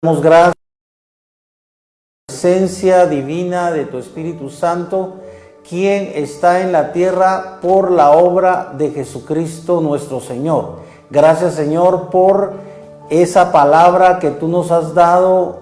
Damos gracias por la presencia divina de tu Espíritu Santo, quien está en la tierra por la obra de Jesucristo nuestro Señor. Gracias, Señor, por esa palabra que tú nos has dado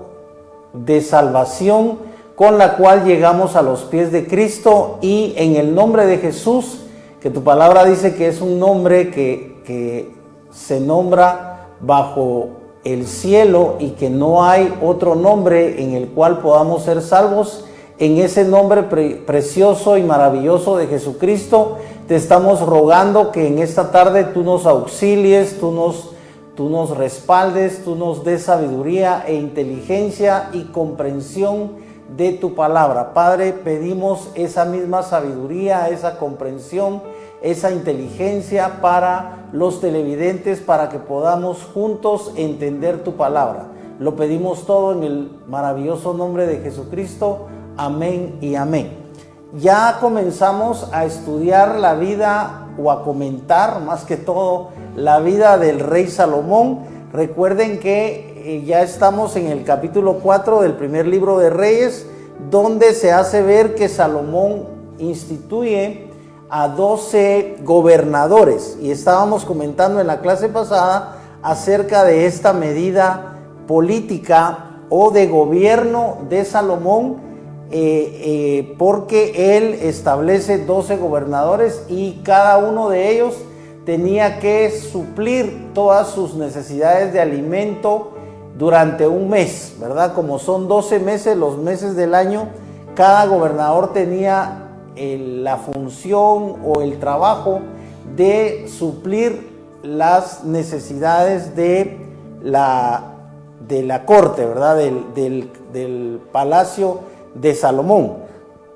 de salvación, con la cual llegamos a los pies de Cristo, y en el nombre de Jesús, que tu palabra dice que es un nombre que se nombra bajo el cielo y que no hay otro nombre en el cual podamos ser salvos. En ese nombre precioso y maravilloso de Jesucristo, te estamos rogando que en esta tarde tú nos auxilies, tú nos respaldes, tú nos des sabiduría e inteligencia y comprensión de tu palabra. Padre, pedimos esa misma sabiduría, esa comprensión, esa inteligencia para los televidentes, para que podamos juntos entender tu palabra. Lo pedimos todo en el maravilloso nombre de Jesucristo. Amén y amén. Ya comenzamos a estudiar la vida, o a comentar más que todo la vida del rey Salomón. Recuerden que ya estamos en el capítulo 4 del primer libro de Reyes, donde se hace ver que Salomón instituye a 12 gobernadores, y estábamos comentando en la clase pasada acerca de esta medida política o de gobierno de Salomón, porque él establece 12 gobernadores y cada uno de ellos tenía que suplir todas sus necesidades de alimento durante un mes, ¿verdad? Como son 12 meses, los meses del año, cada gobernador tenía la función o el trabajo de suplir las necesidades de la corte, ¿verdad? Del palacio de Salomón.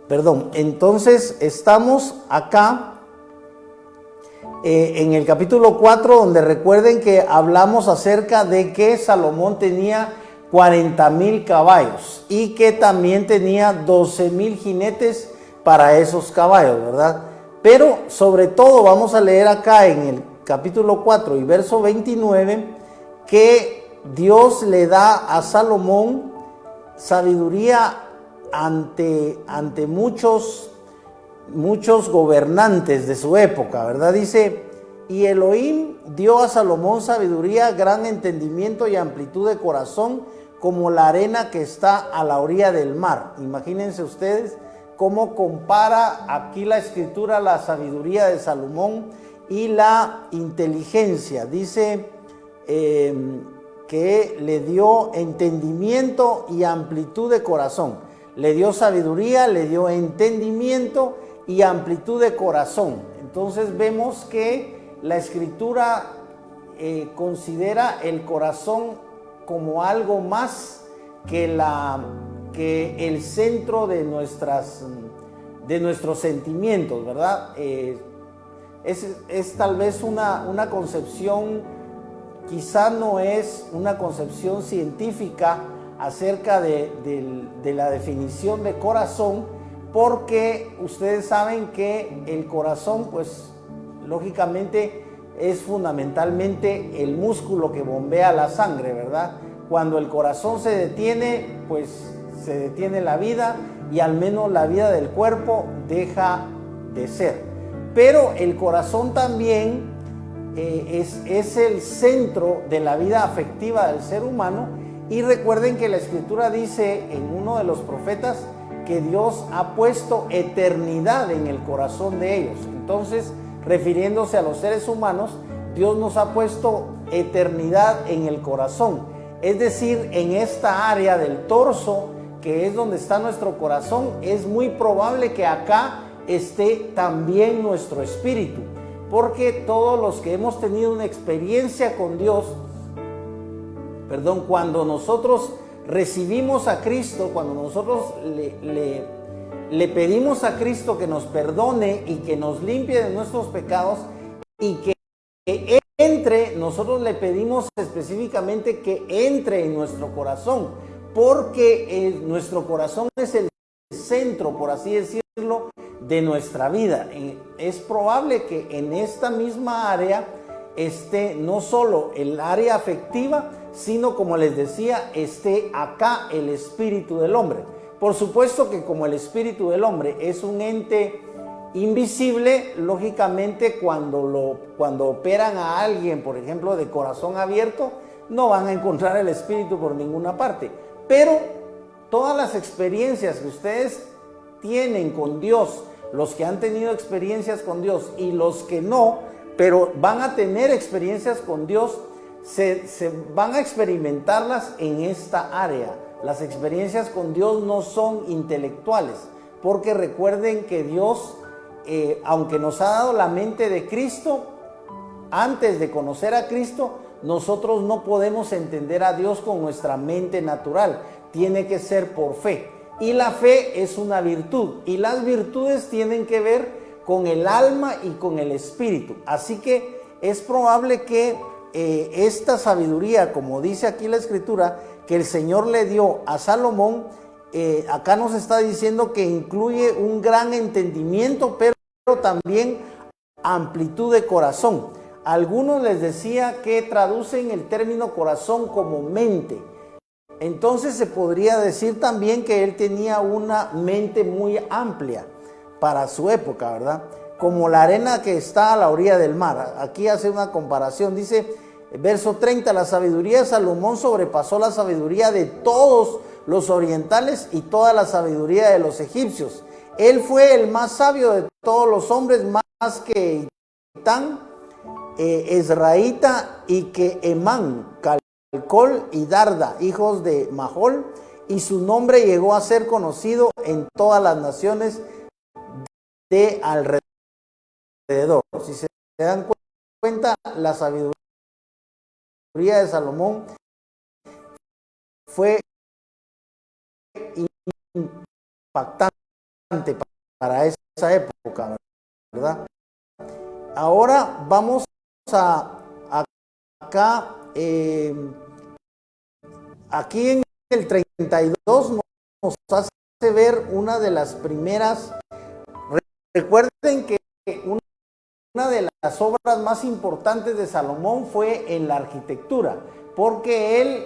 Perdón. Entonces estamos acá en el capítulo 4, donde recuerden que hablamos acerca de que Salomón tenía 40,000 caballos y que también tenía 12,000 jinetes para esos caballos, ¿verdad? Pero sobre todo vamos a leer acá en el capítulo 4 y verso 29 que Dios le da a Salomón sabiduría ante muchos gobernantes de su época, ¿verdad? Dice: y Elohim dio a Salomón sabiduría, gran entendimiento y amplitud de corazón, como la arena que está a la orilla del mar. Imagínense ustedes cómo compara aquí la escritura la sabiduría de Salomón y la inteligencia. Dice que le dio entendimiento y amplitud de corazón. Le dio sabiduría, le dio entendimiento y amplitud de corazón. Entonces vemos que la escritura considera el corazón como algo más que el centro de nuestros sentimientos, ¿verdad? Es tal vez una concepción, quizá no es una concepción científica acerca de la definición de corazón, porque ustedes saben que el corazón, pues lógicamente es fundamentalmente el músculo que bombea la sangre, ¿verdad? Cuando el corazón se detiene, pues se detiene la vida, y al menos la vida del cuerpo deja de ser. Pero el corazón también es el centro de la vida afectiva del ser humano, y recuerden que la escritura dice en uno de los profetas que Dios ha puesto eternidad en el corazón de ellos. Entonces, refiriéndose a los seres humanos, Dios nos ha puesto eternidad en el corazón, es decir, en esta área del torso, que es donde está nuestro corazón. Es muy probable que acá esté también nuestro espíritu, porque todos los que hemos tenido una experiencia con Dios, cuando nosotros recibimos a Cristo, cuando nosotros le pedimos a Cristo que nos perdone y que nos limpie de nuestros pecados y que entre, nosotros le pedimos específicamente que entre en nuestro corazón, porque nuestro corazón es el centro, por así decirlo, de nuestra vida. Es probable que en esta misma área esté no solo el área afectiva, sino como les decía, esté acá el espíritu del hombre. Por supuesto que como el espíritu del hombre es un ente invisible, lógicamente cuando operan a alguien, por ejemplo, de corazón abierto, no van a encontrar el espíritu por ninguna parte. Pero todas las experiencias que ustedes tienen con Dios, los que han tenido experiencias con Dios y los que no, pero van a tener experiencias con Dios, se van a experimentarlas en esta área. Las experiencias con Dios no son intelectuales, porque recuerden que Dios, aunque nos ha dado la mente de Cristo, antes de conocer a Cristo, nosotros no podemos entender a Dios con nuestra mente natural. Tiene que ser por fe. Y la fe es una virtud. Y las virtudes tienen que ver con el alma y con el espíritu. Así que es probable que esta sabiduría, como dice aquí la Escritura, que el Señor le dio a Salomón, acá nos está diciendo que incluye un gran entendimiento, pero también amplitud de corazón. Algunos les decía que traducen el término corazón como mente. Entonces se podría decir también que él tenía una mente muy amplia para su época, ¿verdad? Como la arena que está a la orilla del mar. Aquí hace una comparación, dice, verso 30, la sabiduría de Salomón sobrepasó la sabiduría de todos los orientales y toda la sabiduría de los egipcios. Él fue el más sabio de todos los hombres, más que Itán, Ezraíta y que Emán, Calcol y Darda, hijos de Mahol, y su nombre llegó a ser conocido en todas las naciones de alrededor. Si se dan cuenta, la sabiduría de Salomón fue impactante para esa época, ¿verdad? Ahora vamos acá, aquí en el 32 nos hace ver una de las primeras. Recuerden que una de las obras más importantes de Salomón fue en la arquitectura, porque él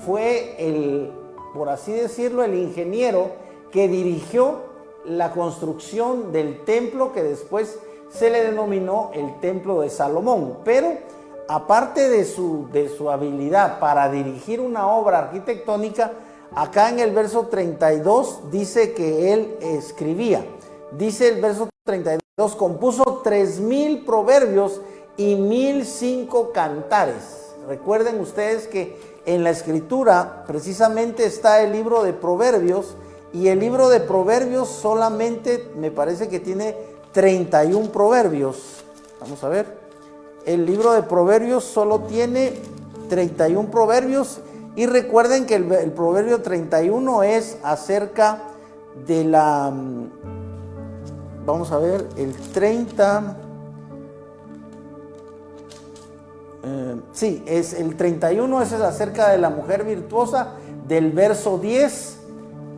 fue por así decirlo, el ingeniero que dirigió la construcción del templo que después se le denominó el Templo de Salomón. Pero aparte de su habilidad para dirigir una obra arquitectónica, acá en el verso 32 dice que él escribía. Dice el verso 32, compuso 3000 proverbios y 1005 cantares. Recuerden ustedes que en la Escritura precisamente está el libro de Proverbios, y el libro de Proverbios solamente me parece que tiene 31 proverbios. Vamos a ver. El libro de Proverbios solo tiene 31 proverbios, y recuerden que el proverbio 31 es acerca de la... Vamos a ver, el 30... sí, es el 31, ese es acerca de la mujer virtuosa, del verso 10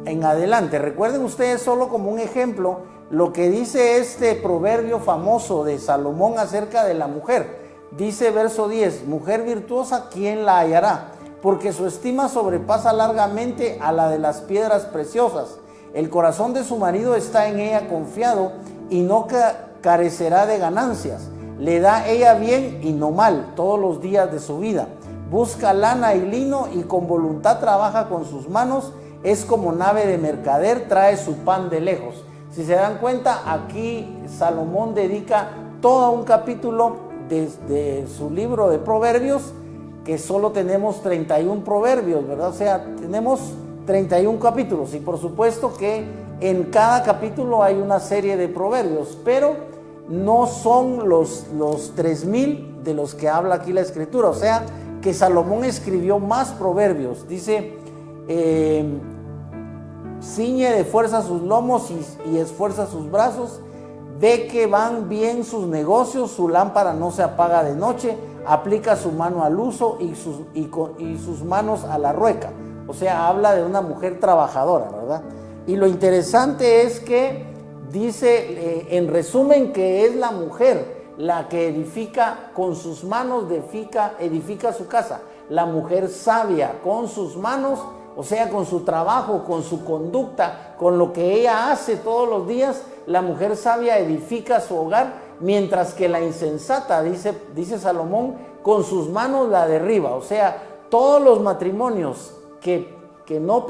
en adelante. Recuerden ustedes, solo como un ejemplo, lo que dice este proverbio famoso de Salomón acerca de la mujer. Dice verso 10, mujer virtuosa, ¿quién la hallará? Porque su estima sobrepasa largamente a la de las piedras preciosas. El corazón de su marido está en ella confiado y no carecerá de ganancias. Le da ella bien y no mal todos los días de su vida. Busca lana y lino y con voluntad trabaja con sus manos. Es como nave de mercader, trae su pan de lejos. Si se dan cuenta, aquí Salomón dedica todo un capítulo de su libro de Proverbios, que solo tenemos 31 proverbios, ¿verdad? O sea, tenemos 31 capítulos, y por supuesto que en cada capítulo hay una serie de proverbios, pero no son los 3000 de los que habla aquí la Escritura. O sea, que Salomón escribió más proverbios. Dice, ciñe de fuerza sus lomos y esfuerza sus brazos, ve que van bien sus negocios, su lámpara no se apaga de noche, aplica su mano al uso y sus manos a la rueca. O sea, habla de una mujer trabajadora, ¿verdad? Y lo interesante es que dice, en resumen, que es la mujer la que edifica con sus manos, edifica su casa. la mujer sabia con sus manos, o sea, con su trabajo, con su conducta, con lo que ella hace todos los días, la mujer sabia edifica su hogar, mientras que la insensata, dice Salomón, con sus manos la derriba. O sea, todos los matrimonios que no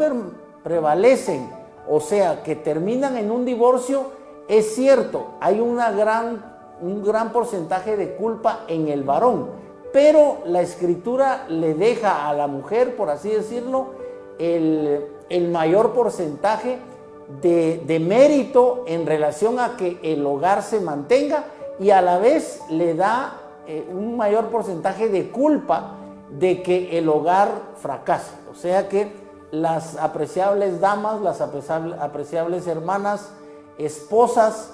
prevalecen, o sea, que terminan en un divorcio, es cierto, hay un gran porcentaje de culpa en el varón, pero la Escritura le deja a la mujer, por así decirlo, el mayor porcentaje de mérito en relación a que el hogar se mantenga, y a la vez le da un mayor porcentaje de culpa de que el hogar fracase. O sea que las apreciables damas, las apreciables hermanas, esposas,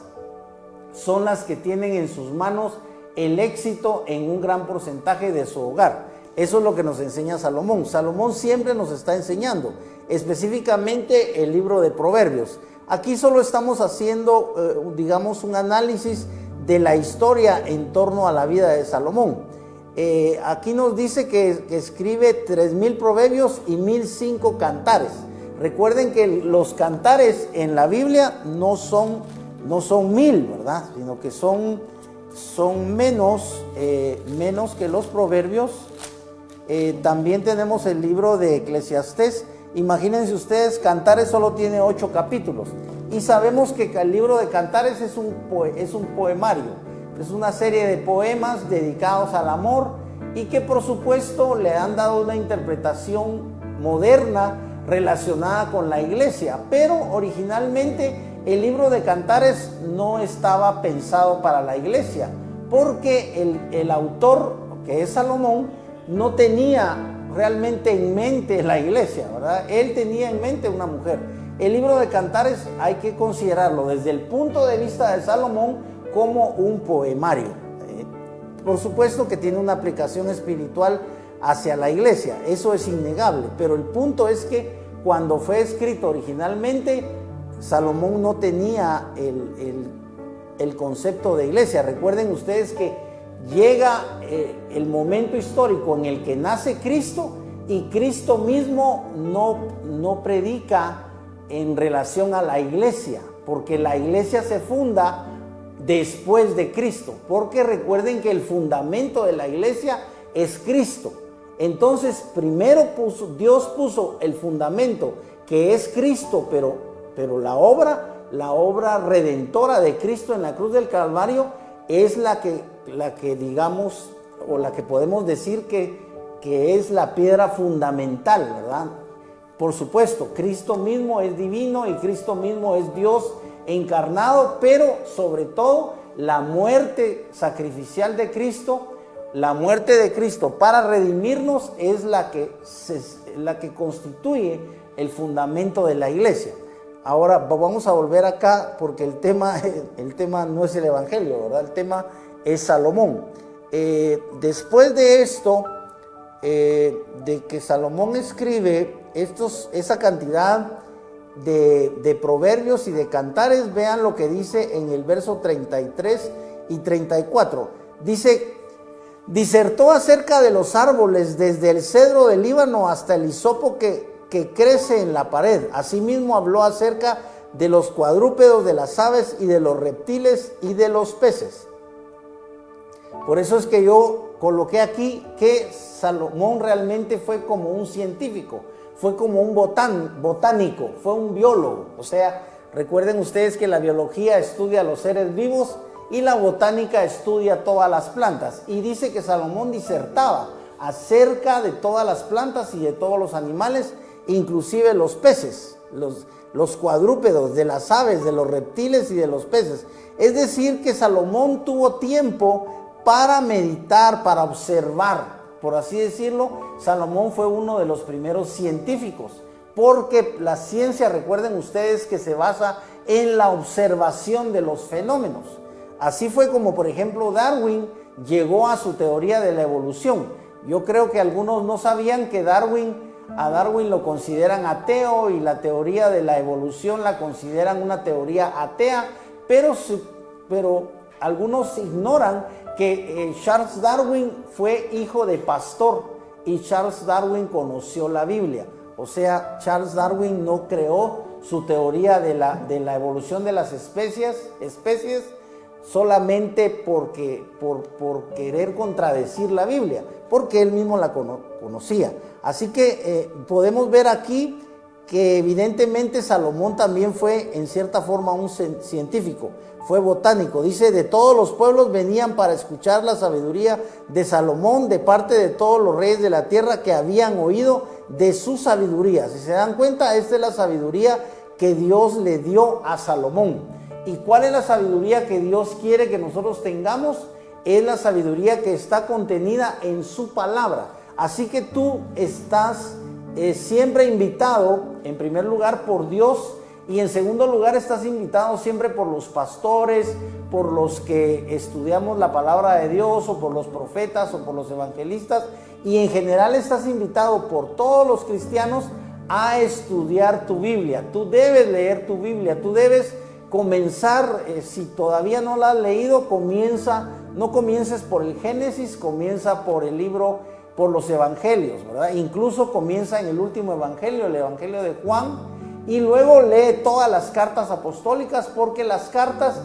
son las que tienen en sus manos el éxito en un gran porcentaje de su hogar. Eso es lo que nos enseña Salomón. Salomón siempre nos está enseñando, específicamente el libro de Proverbios. Aquí solo estamos haciendo, digamos, un análisis de la historia en torno a la vida de Salomón. Aquí nos dice que escribe 3000 proverbios y 1005 cantares. Recuerden que los cantares en la Biblia no son 1000, ¿verdad? Sino que son menos que los proverbios. También tenemos el libro de Eclesiastés. Imagínense ustedes, Cantares solo tiene 8 capítulos. Y sabemos que el libro de Cantares es un poemario. Es una serie de poemas dedicados al amor, y que por supuesto le han dado una interpretación moderna relacionada con la iglesia. Pero originalmente el libro de Cantares no estaba pensado para la iglesia, porque el autor, que es Salomón, no tenía realmente en mente la iglesia, ¿verdad? Él tenía en mente una mujer. El libro de Cantares hay que considerarlo desde el punto de vista de Salomón como un poemario. Por supuesto que tiene una aplicación espiritual hacia la iglesia, eso es innegable, pero el punto es que cuando fue escrito originalmente, Salomón no tenía el concepto de iglesia. Recuerden ustedes que llega el momento histórico en el que nace Cristo, y Cristo mismo no predica en relación a la iglesia, porque la iglesia se funda después de Cristo, porque recuerden que el fundamento de la iglesia es Cristo. Entonces primero Dios puso el fundamento, que es Cristo, pero la obra redentora de Cristo en la cruz del Calvario es la que digamos, o la que podemos decir que es la piedra fundamental, ¿verdad? Por supuesto, Cristo mismo es divino y Cristo mismo es Dios encarnado, pero sobre todo la muerte sacrificial de Cristo, la muerte de Cristo para redimirnos, es la que constituye el fundamento de la iglesia. Ahora vamos a volver acá, porque el tema no es el evangelio, ¿verdad? El tema es Salomón. Después de esto, de que Salomón escribe esa cantidad de proverbios y de cantares, vean lo que dice en el verso 33 y 34. Dice: disertó acerca de los árboles, desde el cedro del Líbano hasta el hisopo que crece en la pared. Asimismo habló acerca de los cuadrúpedos, de las aves y de los reptiles y de los peces. Por eso es que yo coloqué aquí que Salomón realmente fue como un científico, fue como un botánico, fue un biólogo. O sea, recuerden ustedes que la biología estudia los seres vivos y la botánica estudia todas las plantas. Y dice que Salomón disertaba acerca de todas las plantas y de todos los animales, inclusive los peces, los cuadrúpedos, de las aves, de los reptiles y de los peces. Es decir, que Salomón tuvo tiempo para meditar, para observar, por así decirlo. Salomón fue uno de los primeros científicos, porque la ciencia, recuerden ustedes, que se basa en la observación de los fenómenos. Así fue como, por ejemplo, Darwin llegó a su teoría de la evolución. Yo creo que algunos no sabían que a Darwin lo consideran ateo, y la teoría de la evolución la consideran una teoría atea, pero algunos ignoran que Charles Darwin fue hijo de pastor y Charles Darwin conoció la Biblia. O sea, Charles Darwin no creó su teoría de la evolución de las especies solamente por querer contradecir la Biblia, porque él mismo la conocía. Así que podemos ver aquí que evidentemente Salomón también fue en cierta forma un científico, fue botánico. Dice, de todos los pueblos venían para escuchar la sabiduría de Salomón, de parte de todos los reyes de la tierra que habían oído de su sabiduría. Si se dan cuenta, esta es la sabiduría que Dios le dio a Salomón. ¿Y cuál es la sabiduría que Dios quiere que nosotros tengamos? Es la sabiduría que está contenida en su palabra. Así que tú estás siempre invitado, en primer lugar, por Dios, y en segundo lugar estás invitado siempre por los pastores, por los que estudiamos la palabra de Dios, o por los profetas, o por los evangelistas, y en general estás invitado por todos los cristianos a estudiar tu Biblia. Tú debes leer tu Biblia, tú debes comenzar, si todavía no la has leído, no comiences por el Génesis, comienza por el libro, por los evangelios, ¿verdad? Incluso comienza en el último evangelio, el evangelio de Juan, y luego lee todas las cartas apostólicas, porque las cartas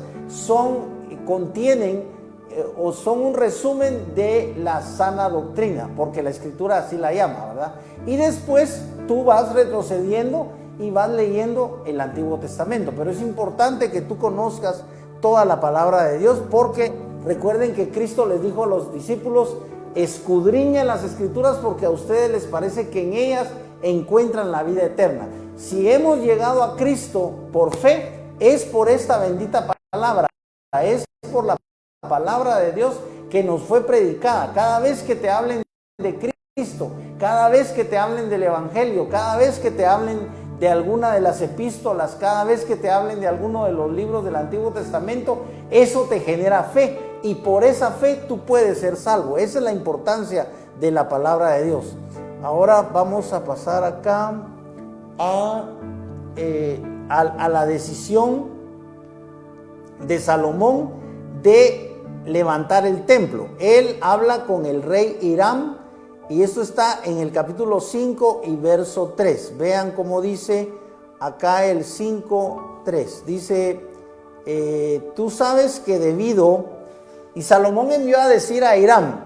contienen o son un resumen de la sana doctrina, porque la escritura así la llama, ¿verdad? Y después tú vas retrocediendo y vas leyendo el Antiguo Testamento, pero es importante que tú conozcas toda la palabra de Dios, porque recuerden que Cristo les dijo a los discípulos: escudriñen las escrituras porque a ustedes les parece que en ellas encuentran la vida eterna. Si hemos llegado a Cristo por fe, es por esta bendita palabra, es por la palabra de Dios que nos fue predicada. Cada vez que te hablen de Cristo, cada vez que te hablen del Evangelio, cada vez que te hablen de alguna de las epístolas, cada vez que te hablen de alguno de los libros del Antiguo Testamento, eso te genera fe, y por esa fe tú puedes ser salvo. Esa es la importancia de la palabra de Dios. Ahora vamos a pasar acá a la decisión de Salomón de levantar el templo. Él habla con el rey Hiram, y esto está en el capítulo 5 y verso 3. Vean cómo dice acá el 5:3. Dice, tú sabes que y Salomón envió a decir a Hiram,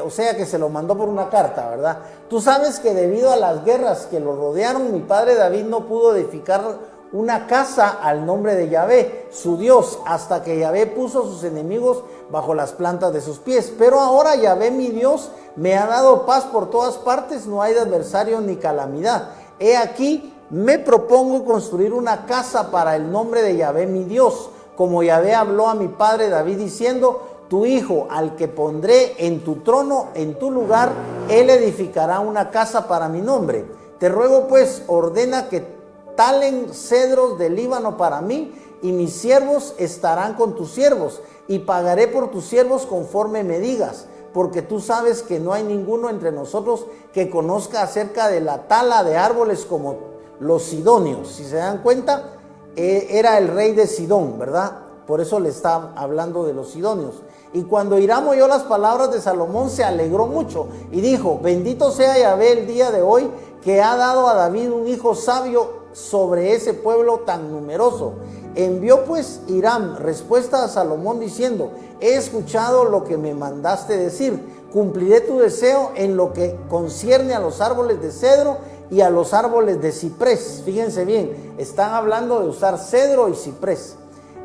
o sea que se lo mandó por una carta, ¿verdad? Tú sabes que debido a las guerras que lo rodearon, mi padre David no pudo edificar una casa al nombre de Yahvé, su Dios, hasta que Yahvé puso a sus enemigos bajo las plantas de sus pies. Pero ahora Yahvé, mi Dios, me ha dado paz por todas partes, no hay adversario ni calamidad. He aquí, me propongo construir una casa para el nombre de Yahvé, mi Dios, como Yahvé habló a mi padre David diciendo, tu hijo, al que pondré en tu trono, en tu lugar, él edificará una casa para mi nombre. Te ruego pues, ordena que talen cedros del Líbano para mí, y mis siervos estarán con tus siervos, y pagaré por tus siervos conforme me digas, porque tú sabes que no hay ninguno entre nosotros que conozca acerca de la tala de árboles como los sidonios. Si se dan cuenta, era el rey de Sidón, ¿verdad? Por eso le está hablando de los sidonios. Y cuando Hiram oyó las palabras de Salomón, se alegró mucho y dijo, bendito sea Yahvé el día de hoy, que ha dado a David un hijo sabio sobre ese pueblo tan numeroso. Envió pues Hiram respuesta a Salomón diciendo, he escuchado lo que me mandaste decir, cumpliré tu deseo en lo que concierne a los árboles de cedro y a los árboles de ciprés. Fíjense bien, están hablando de usar cedro y ciprés.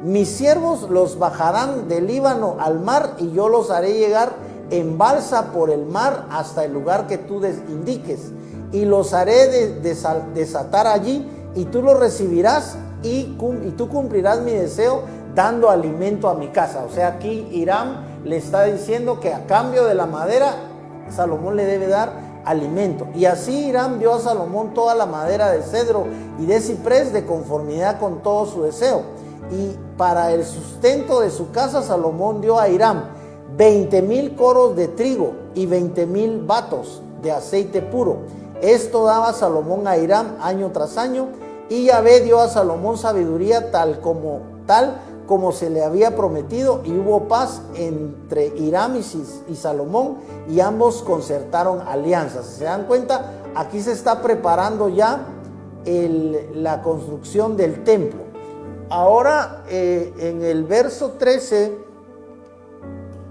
Mis siervos los bajarán del Líbano al mar, y yo los haré llegar en balsa por el mar hasta el lugar que tú indiques, y los haré desatar allí, y tú los recibirás, y tú cumplirás mi deseo dando alimento a mi casa. O sea, aquí Hiram le está diciendo que a cambio de la madera, Salomón le debe dar alimento. Y así Hiram dio a Salomón toda la madera de cedro y de ciprés de conformidad con todo su deseo. Y para el sustento de su casa, Salomón dio a Hiram 20,000 coros de trigo y 20,000 batos de aceite puro. Esto daba Salomón a Hiram año tras año, y Yahvé dio a Salomón sabiduría tal como se le había prometido, y hubo paz entre Hiram y Salomón, y ambos concertaron alianzas. ¿Se dan cuenta? Aquí se está preparando ya la construcción del templo. Ahora en el verso 13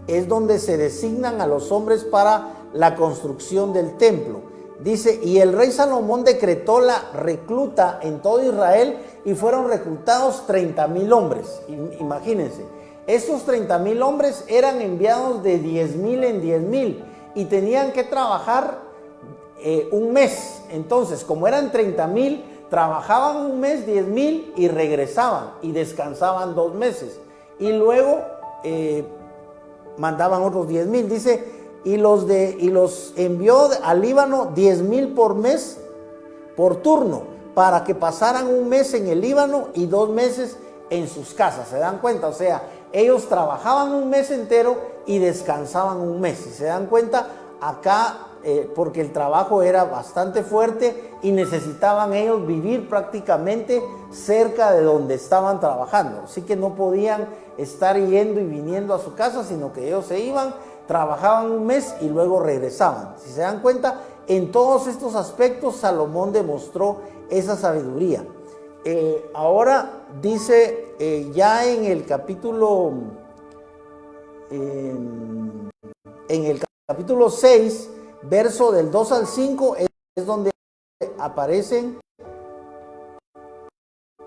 es donde se designan a los hombres para la construcción del templo. Dice, y el rey Salomón decretó la recluta en todo Israel, y fueron reclutados 30,000 hombres. Imagínense, estos 30,000 hombres eran enviados de 10,000 en 10,000 y tenían que trabajar un mes. Entonces, como eran 30,000, trabajaban un mes 10,000 y regresaban y descansaban 2 meses. Y luego mandaban otros 10,000. Dice, y los envió al Líbano 10,000 por mes, por turno, para que pasaran un mes en el Líbano y 2 meses en sus casas. ¿Se dan cuenta? O sea, ellos trabajaban un mes entero y descansaban un mes. Si se dan cuenta, acá, porque el trabajo era bastante fuerte y necesitaban ellos vivir prácticamente cerca de donde estaban trabajando. Así que no podían estar yendo y viniendo a su casa, sino que ellos se iban, trabajaban un mes y luego regresaban. Si se dan cuenta, en todos estos aspectos Salomón demostró esa sabiduría. Ahora dice ya en el capítulo 6, verso del 2 al 5, es donde aparecen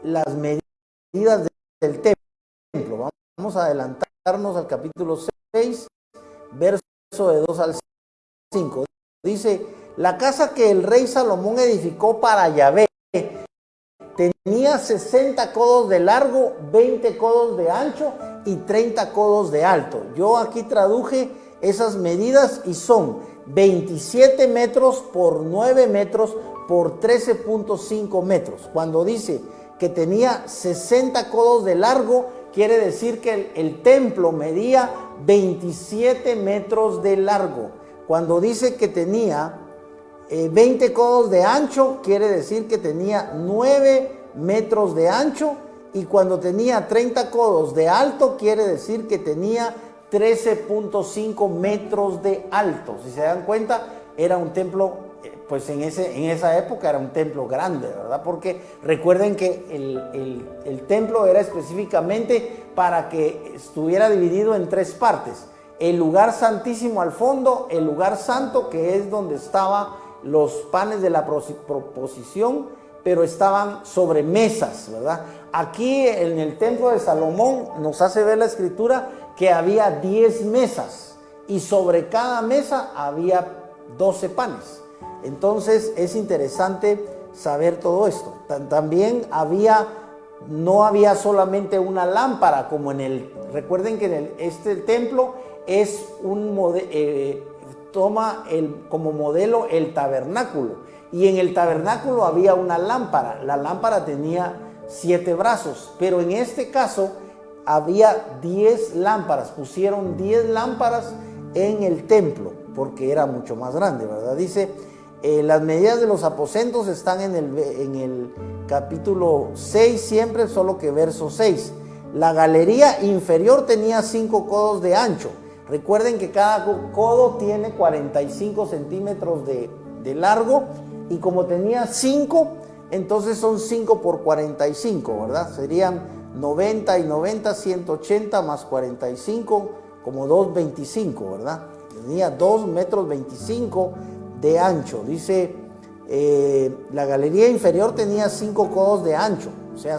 las medidas del templo. Vamos a adelantarnos al capítulo 6, verso de 2 al 5. Dice, la casa que el rey Salomón edificó para Yahvé tenía 60 codos de largo, 20 codos de ancho y 30 codos de alto. Yo aquí traduje esas medidas y son 27 metros por 9 metros por 13.5 metros. Cuando dice que tenía 60 codos de largo, quiere decir que el templo medía 27 metros de largo. Cuando dice que tenía 20 codos de ancho, quiere decir que tenía 9 metros de ancho. Y cuando tenía 30 codos de alto, quiere decir que tenía 13.5 metros de alto. Si se dan cuenta, era un templo, pues en esa época era un templo grande, ¿verdad? Porque recuerden que el templo era específicamente para que estuviera dividido en 3 partes. El lugar santísimo al fondo, el lugar santo, que es donde estaban los panes de la proposición, pero estaban sobre mesas, ¿verdad? Aquí en el templo de Salomón nos hace ver la escritura que había 10 mesas y sobre cada mesa había 12 panes. Entonces es interesante saber todo esto. También no había solamente una lámpara como recuerden que este templo es toma como modelo el tabernáculo, y en el tabernáculo había una lámpara. La lámpara tenía 7 brazos, pero en este caso había 10 lámparas. Pusieron 10 lámparas en el templo porque era mucho más grande, ¿verdad? Dice, las medidas de los aposentos están en el capítulo 6 siempre, solo que verso 6. La galería inferior tenía 5 codos de ancho. Recuerden que cada codo tiene 45 centímetros de largo, y como tenía 5, entonces son 5 por 45, ¿verdad? Serían 90 y 90, 180 más 45, como 2,25, ¿verdad? Tenía 2,25 metros de ancho. Dice, la galería inferior tenía 5 codos de ancho, o sea,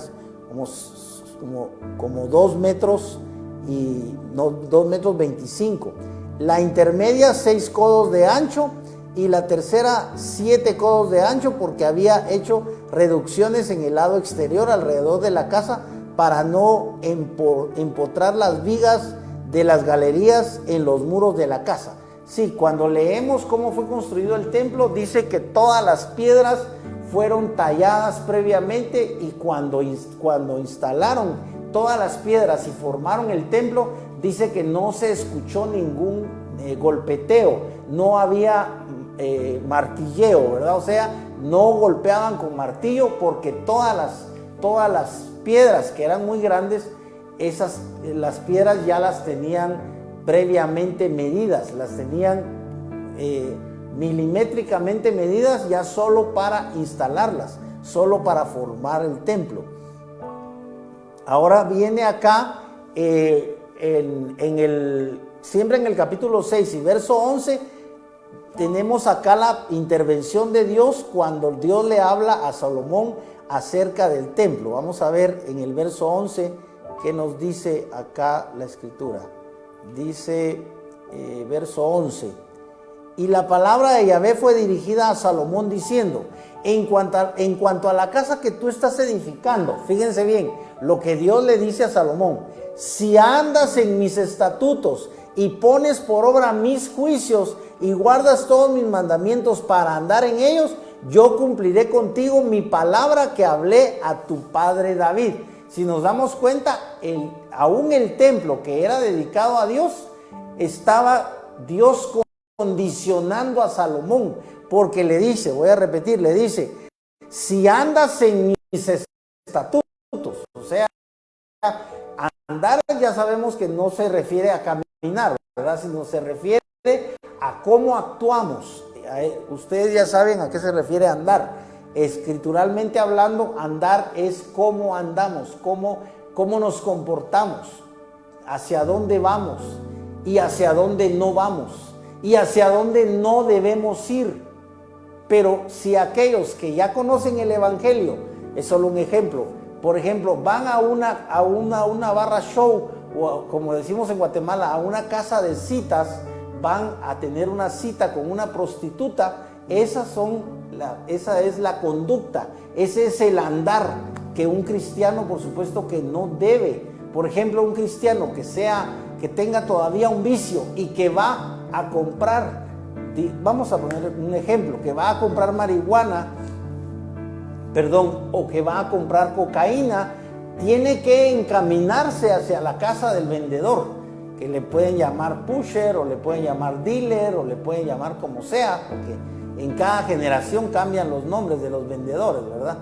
como 2 metros y no 2,25 metros. La intermedia 6 codos de ancho y la tercera 7 codos de ancho, porque había hecho reducciones en el lado exterior alrededor de la casa para no empotrar las vigas de las galerías en los muros de la casa. Sí, cuando leemos cómo fue construido el templo, dice que todas las piedras fueron talladas previamente, y cuando instalaron todas las piedras y formaron el templo, dice que no se escuchó ningún golpeteo, no había martilleo, ¿verdad? O sea, no golpeaban con martillo, porque todas las piedras, que eran muy grandes, las piedras ya las tenían previamente medidas, las tenían milimétricamente medidas ya solo para instalarlas, solo para formar el templo. Ahora viene acá, siempre en el capítulo 6 y verso 11, tenemos acá la intervención de Dios cuando Dios le habla a Salomón acerca del templo. Vamos a ver en el verso 11 qué nos dice acá la escritura. Dice verso 11: y la palabra de Yahvé fue dirigida a Salomón diciendo: en cuanto a la casa que tú estás edificando, fíjense bien lo que Dios le dice a Salomón: si andas en mis estatutos y pones por obra mis juicios y guardas todos mis mandamientos para andar en ellos, yo cumpliré contigo mi palabra que hablé a tu padre David. Si nos damos cuenta, aún el templo que era dedicado a Dios, estaba Dios condicionando a Salomón, porque le dice, voy a repetir, le dice: si andas en mis estatutos, o sea, andar ya sabemos que no se refiere a caminar, ¿verdad? Sino se refiere a cómo actuamos. Ustedes ya saben a qué se refiere andar. Escrituralmente hablando, andar es cómo andamos, cómo nos comportamos, hacia dónde vamos y hacia dónde no vamos y hacia dónde no debemos ir. Pero si aquellos que ya conocen el evangelio, es solo un ejemplo, por ejemplo, van a una barra show, o como decimos en Guatemala, a una casa de citas, van a tener una cita con una prostituta, esa es la conducta, ese es el andar que un cristiano, por supuesto, que no debe. Por ejemplo, un cristiano que tenga todavía un vicio y que va a comprar, vamos a poner un ejemplo, que va a comprar marihuana, o que va a comprar cocaína, tiene que encaminarse hacia la casa del vendedor, que le pueden llamar pusher, o le pueden llamar dealer, o le pueden llamar como sea, porque en cada generación cambian los nombres de los vendedores, ¿verdad?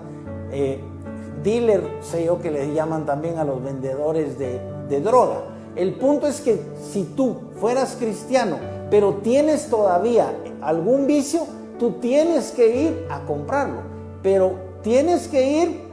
Dealer, sé yo que les llaman también a los vendedores de droga. El punto es que si tú fueras cristiano, pero tienes todavía algún vicio, tú tienes que ir a comprarlo, pero tienes que ir,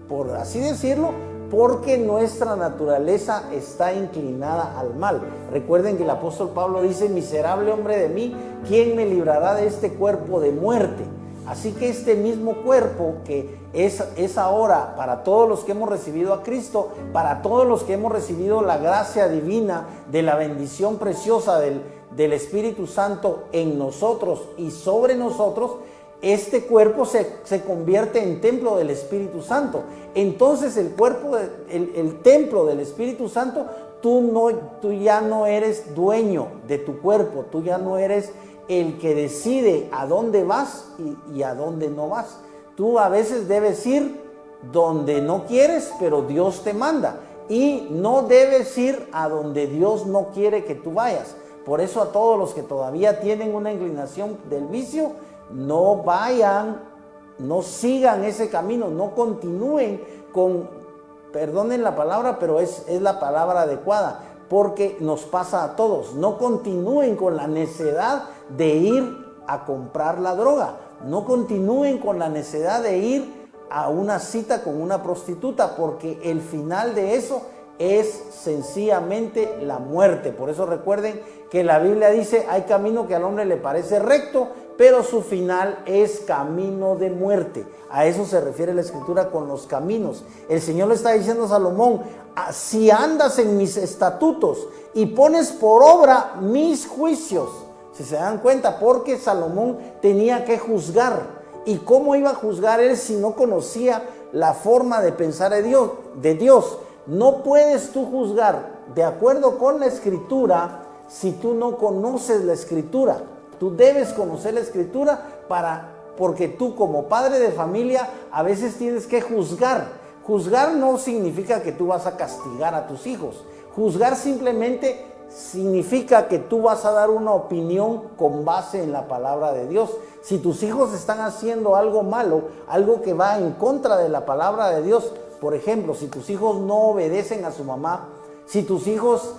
por así decirlo, porque nuestra naturaleza está inclinada al mal. Recuerden que el apóstol Pablo dice: miserable hombre de mí, ¿quién me librará de este cuerpo de muerte? Así que este mismo cuerpo que es ahora para todos los que hemos recibido a Cristo, para todos los que hemos recibido la gracia divina de la bendición preciosa del Espíritu Santo en nosotros y sobre nosotros, este cuerpo se convierte en templo del Espíritu Santo. Entonces el templo del Espíritu Santo, tú ya no eres dueño de tu cuerpo, tú ya no eres el que decide a dónde vas y a dónde no vas. Tú a veces debes ir donde no quieres, pero Dios te manda, y no debes ir a donde Dios no quiere que tú vayas. Por eso, a todos los que todavía tienen una inclinación del vicio, no vayan, no sigan ese camino, no continúen perdonen la palabra, pero es la palabra adecuada, porque nos pasa a todos. No continúen con la necedad de ir a comprar la droga, no continúen con la necedad de ir a una cita con una prostituta, porque el final de eso es sencillamente la muerte. Por eso recuerden que la Biblia dice: hay camino que al hombre le parece recto, pero su final es camino de muerte. A eso se refiere la Escritura con los caminos. El Señor le está diciendo a Salomón: si andas en mis estatutos y pones por obra mis juicios. Si se dan cuenta, porque Salomón tenía que juzgar. ¿Y cómo iba a juzgar él si no conocía la forma de pensar de Dios? No puedes tú juzgar de acuerdo con la Escritura si tú no conoces la Escritura. Tú debes conocer la Escritura porque tú, como padre de familia, a veces tienes que juzgar. Juzgar no significa que tú vas a castigar a tus hijos. Juzgar simplemente significa que tú vas a dar una opinión con base en la palabra de Dios. Si tus hijos están haciendo algo malo, algo que va en contra de la palabra de Dios, Por ejemplo, si tus hijos no obedecen a su mamá, si tus hijos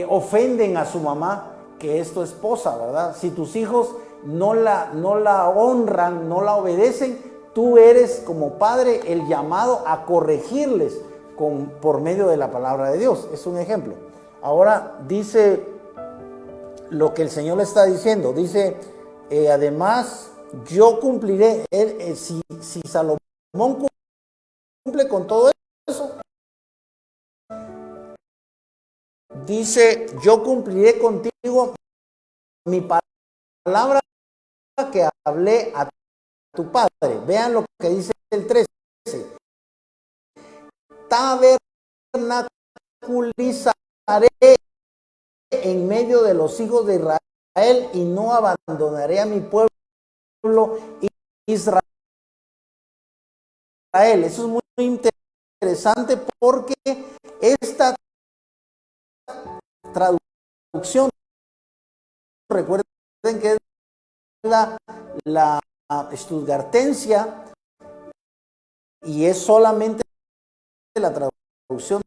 ofenden a su mamá, que es tu esposa, ¿verdad? Si tus hijos no la honran, no la obedecen, tú eres como padre el llamado a corregirles por medio de la palabra de Dios. Es un ejemplo. Ahora dice lo que el Señor le está diciendo. Dice, además, yo cumpliré. Si Salomón cumple con todo eso, dice, yo cumpliré contigo mi palabra que hablé a tu padre. Vean lo que dice el 13. Tabernaculizaré en medio de los hijos de Israel y no abandonaré a mi pueblo Israel. Eso es muy interesante porque esta traducción, recuerden que es la Stuttgartensia y es solamente la traducción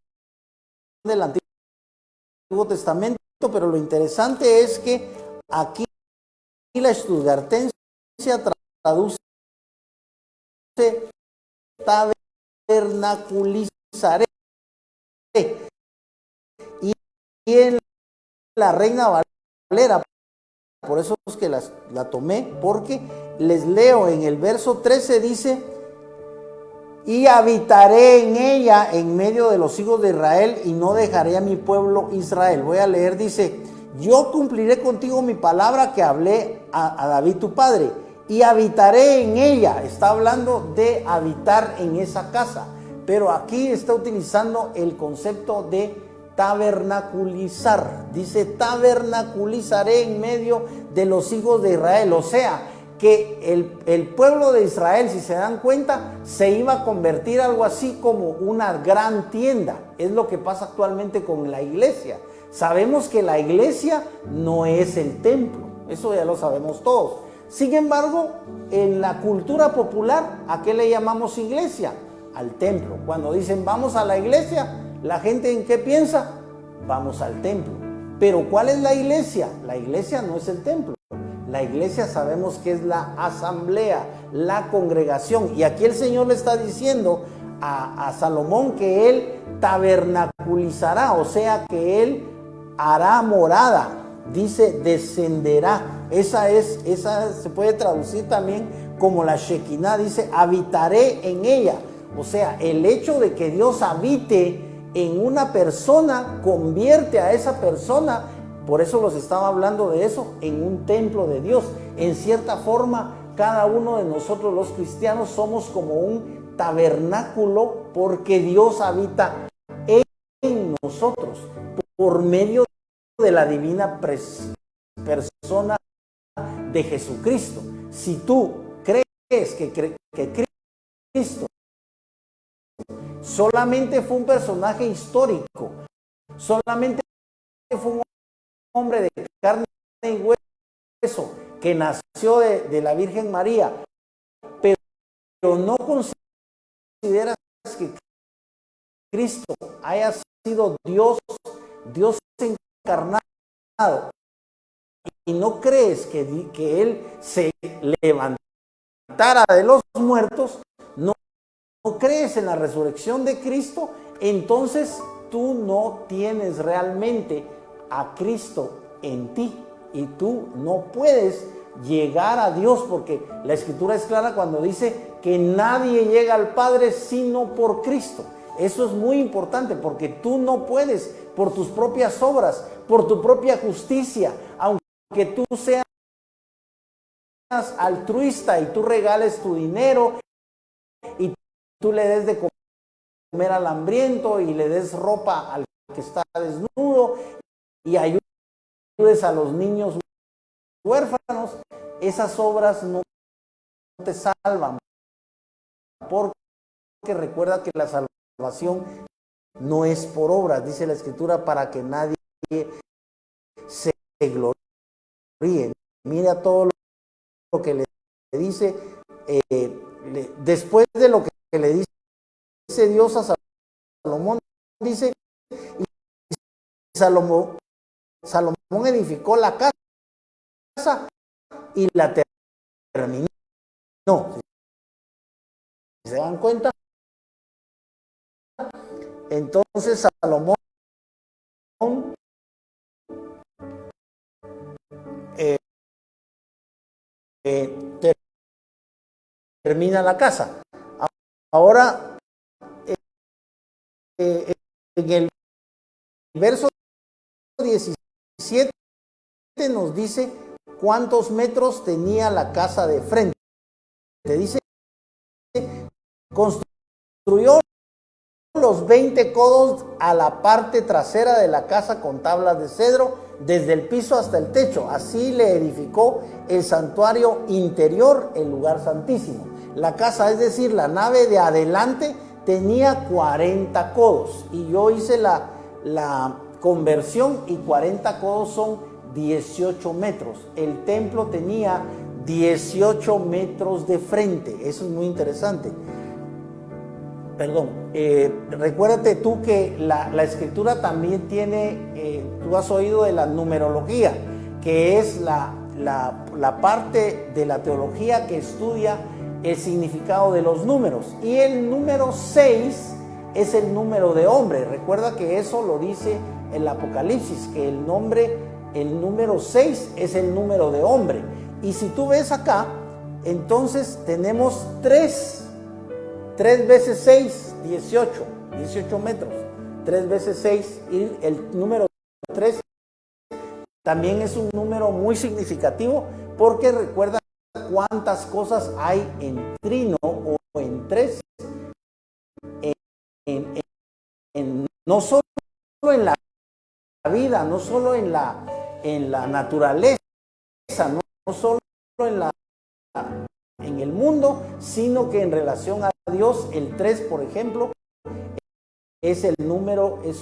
del Antiguo Testamento, pero lo interesante es que aquí la Stuttgartensia traduce tabernaculizaré, y en la Reina Valera, por eso es que la tomé, porque les leo en el verso 13, dice, y habitaré en ella en medio de los hijos de Israel y no dejaré a mi pueblo Israel. Voy a leer, dice, yo cumpliré contigo mi palabra que hablé a David tu padre y habitaré en ella. Está hablando de habitar en esa casa, pero aquí está utilizando el concepto de tabernaculizar. Dice, tabernaculizaré en medio de los hijos de Israel. O sea, que el pueblo de Israel, si se dan cuenta, se iba a convertir algo así como una gran tienda. Es lo que pasa actualmente con la iglesia. Sabemos que la iglesia no es el templo, eso ya lo sabemos todos. Sin embargo, en la cultura popular, ¿a qué le llamamos iglesia? Al templo. Cuando dicen vamos a la iglesia, ¿la gente en qué piensa? Vamos al templo. Pero ¿cuál es la iglesia? La iglesia no es el templo. La iglesia sabemos que es la asamblea, la congregación. Y aquí el Señor le está diciendo a Salomón que él tabernaculizará, o sea que él hará morada. Dice descenderá. Esa se puede traducir también como la Shekinah. Dice habitaré en ella. O sea, el hecho de que Dios habite en una persona convierte a esa persona, por eso los estaba hablando de eso, en un templo de Dios. En cierta forma, cada uno de nosotros los cristianos somos como un tabernáculo porque Dios habita en nosotros por medio de la divina persona de Jesucristo. Si tú crees que Cristo solamente fue un personaje histórico, solamente fue un hombre de carne y hueso que nació de la Virgen María, pero no consideras que Cristo haya sido Dios encarnado, y no crees que Él se levantara de los muertos, no crees en la resurrección de Cristo, entonces tú no tienes realmente a Cristo en ti y tú no puedes llegar a Dios, porque la Escritura es clara cuando dice que nadie llega al Padre sino por Cristo. Eso es muy importante porque tú no puedes por tus propias obras, por tu propia justicia, aunque tú seas altruista y tú regales tu dinero y tú le des de comer al hambriento y le des ropa al que está desnudo y ayudes a los niños huérfanos, esas obras no te salvan, porque recuerda que la salvación no es por obras, dice la Escritura, para que nadie se gloríe. Mira todo lo que le dice, después de lo que le dice Dios a dice, y Salomón edificó la casa y la terminó. Si se dan cuenta, entonces Salomón eh, termina la casa. Ahora, en el verso 17 nos dice cuántos metros tenía la casa de frente. Te dice, construyó los 20 codos a la parte trasera de la casa con tablas de cedro, desde el piso hasta el techo. Así le edificó el santuario interior, el lugar santísimo. La casa, es decir, la nave de adelante, tenía 40 codos. Y yo hice la conversión, y 40 codos son 18 metros. El templo tenía 18 metros de frente. Eso es muy interesante. Perdón, recuérdate tú que la escritura también tiene, tú has oído de la numerología, que es la parte de la teología que estudia el significado de los números. Y el número 6 es el número de hombre. Recuerda que eso lo dice el Apocalipsis, que el número 6 es el número de hombre. Y si tú ves acá, entonces tenemos 3 veces 6, 18 metros. 3 veces 6, y el número 3 también es un número muy significativo, porque recuerda cuántas cosas hay en trino o en 3, no solo en la vida, no solo en la naturaleza, no solo en el mundo, sino que en relación a Dios. El 3, por ejemplo, es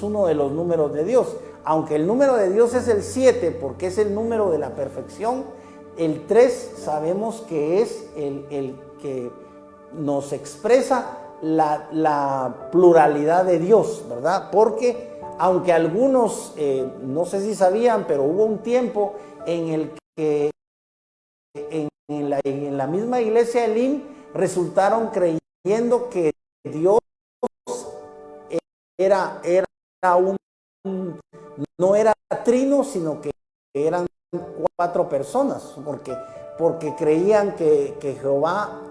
uno de los números de Dios. Aunque el número de Dios es el 7, porque es el número de la perfección, el 3 sabemos que es el que nos expresa la pluralidad de Dios, ¿verdad? Porque aunque algunos, no sé si sabían, pero hubo un tiempo en el que en la misma iglesia Elim resultaron creyendo que Dios no era trino, sino que eran 4 personas, porque creían que Jehová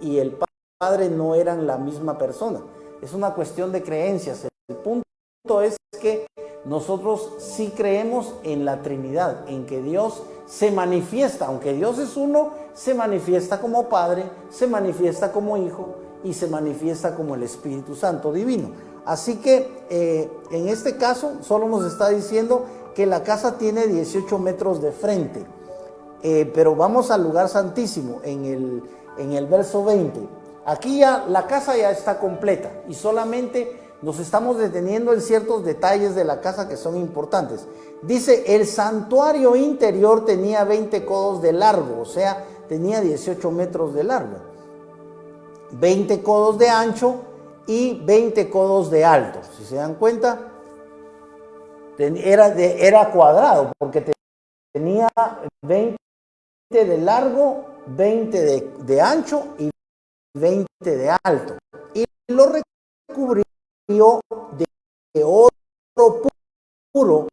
y el Padre no eran la misma persona. Es una cuestión de creencias. El punto es que nosotros sí creemos en la Trinidad, en que Dios se manifiesta, aunque Dios es uno, se manifiesta como Padre, se manifiesta como Hijo y se manifiesta como el Espíritu Santo divino. Así que en este caso solo nos está diciendo que la casa tiene 18 metros de frente. Pero vamos al lugar santísimo en el verso 20. Aquí ya la casa ya está completa y solamente nos estamos deteniendo en ciertos detalles de la casa que son importantes. Dice, el santuario interior tenía 20 codos de largo, o sea, tenía 18 metros de largo, 20 codos de ancho y 20 codos de alto. Si se dan cuenta, era cuadrado, porque tenía 20 de largo, 20 de ancho y 20 de alto. Y lo recubrió de oro puro,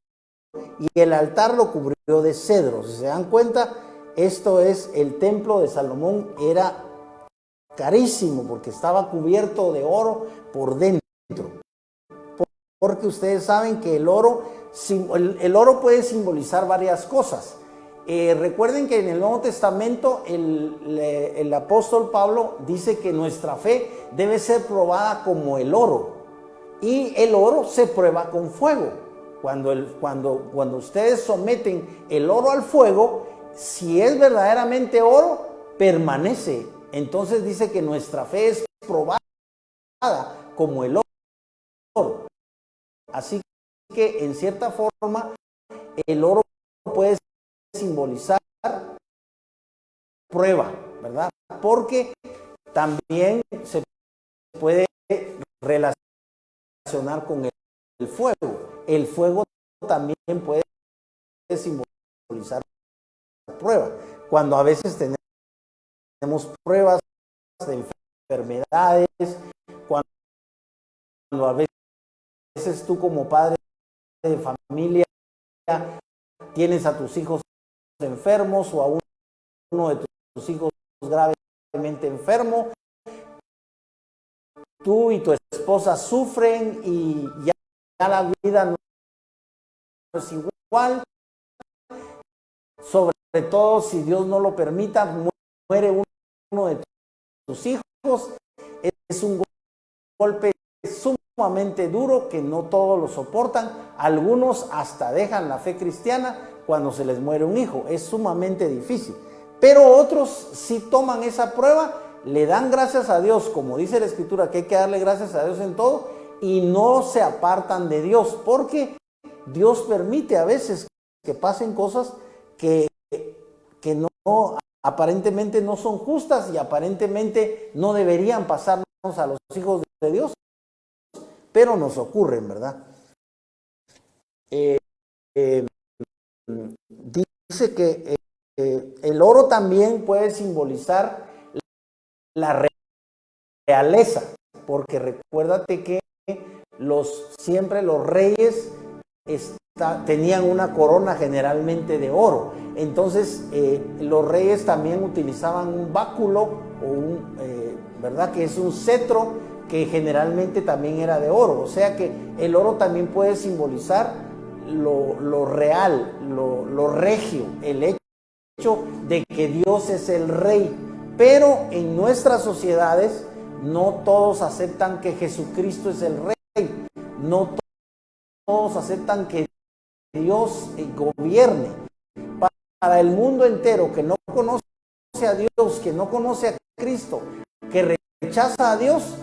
y el altar lo cubrió de cedro. Si se dan cuenta, esto es el templo de Salomón, era carísimo porque estaba cubierto de oro por dentro. Porque ustedes saben que el oro puede simbolizar varias cosas. Recuerden que en el Nuevo Testamento el apóstol Pablo dice que nuestra fe debe ser probada como el oro, y el oro se prueba con fuego. Cuando ustedes someten el oro al fuego, si es verdaderamente oro, permanece. Entonces dice que nuestra fe es probada como el oro. Así que en cierta forma el oro puede simbolizar prueba, ¿verdad? Porque también se puede relacionar con fuego. El fuego también puede simbolizar prueba. Cuando a veces tenemos pruebas de enfermedades, cuando a veces tú como padre de familia tienes a tus hijos enfermos o a uno de tus hijos gravemente enfermo, tú y tu esposa sufren y ya la vida no es igual, sobre todo si Dios no lo permita, muere uno de tus hijos, es un golpe sumamente duro que no todos lo soportan, algunos hasta dejan la fe cristiana cuando se les muere un hijo, es sumamente difícil, pero otros sí toman esa prueba, le dan gracias a Dios, como dice la Escritura que hay que darle gracias a Dios en todo, y no se apartan de Dios, porque Dios permite a veces que pasen cosas que no aparentemente no son justas y aparentemente no deberían pasarnos a los hijos de Dios, pero nos ocurren, ¿verdad? Dice que el oro también puede simbolizar la realeza, porque recuérdate que siempre los reyes tenían una corona generalmente de oro. Entonces los reyes también utilizaban un báculo o ¿verdad? Que es un cetro que generalmente también era de oro. O sea que el oro también puede simbolizar lo real, lo regio, el hecho de que Dios es el rey. Pero en nuestras sociedades no todos aceptan que Jesucristo es el rey. No todos aceptan que Dios gobierne. Para el mundo entero que no conoce a Dios, que no conoce a Cristo, que rechaza a Dios,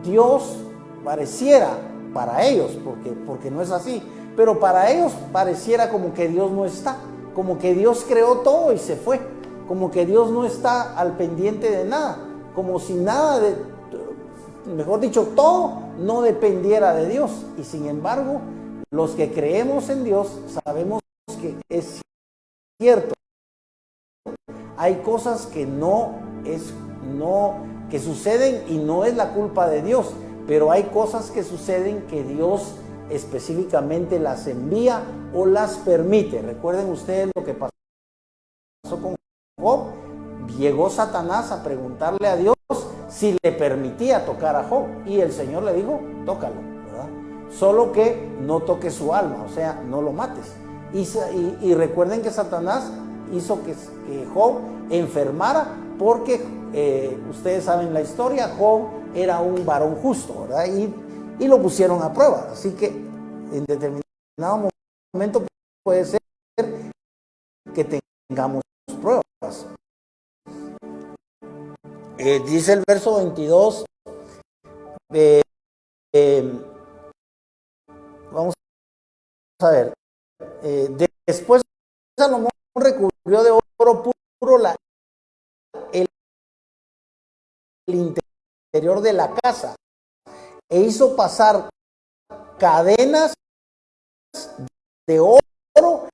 Dios pareciera, para ellos, porque no es así, pero para ellos pareciera como que Dios no está, como que Dios creó todo y se fue, como que Dios no está al pendiente de nada, como si nada mejor dicho, todo no dependiera de Dios. Y sin embargo, los que creemos en Dios sabemos que es cierto. Hay cosas que que suceden y no es la culpa de Dios, pero hay cosas que suceden que Dios específicamente las envía o las permite. Recuerden ustedes lo que pasó con Job. Llegó Satanás a preguntarle a Dios si le permitía tocar a Job y el Señor le dijo, tócalo, ¿verdad? Solo que no toques su alma, o sea, no lo mates. Y recuerden que Satanás hizo que Job enfermara porque ustedes saben la historia, Job era un varón justo, ¿verdad? Y lo pusieron a prueba, así que en determinado momento puede ser que tengamos pruebas. Dice el verso 22, vamos a ver, después Salomón recubrió de oro puro el interior de la casa e hizo pasar cadenas de oro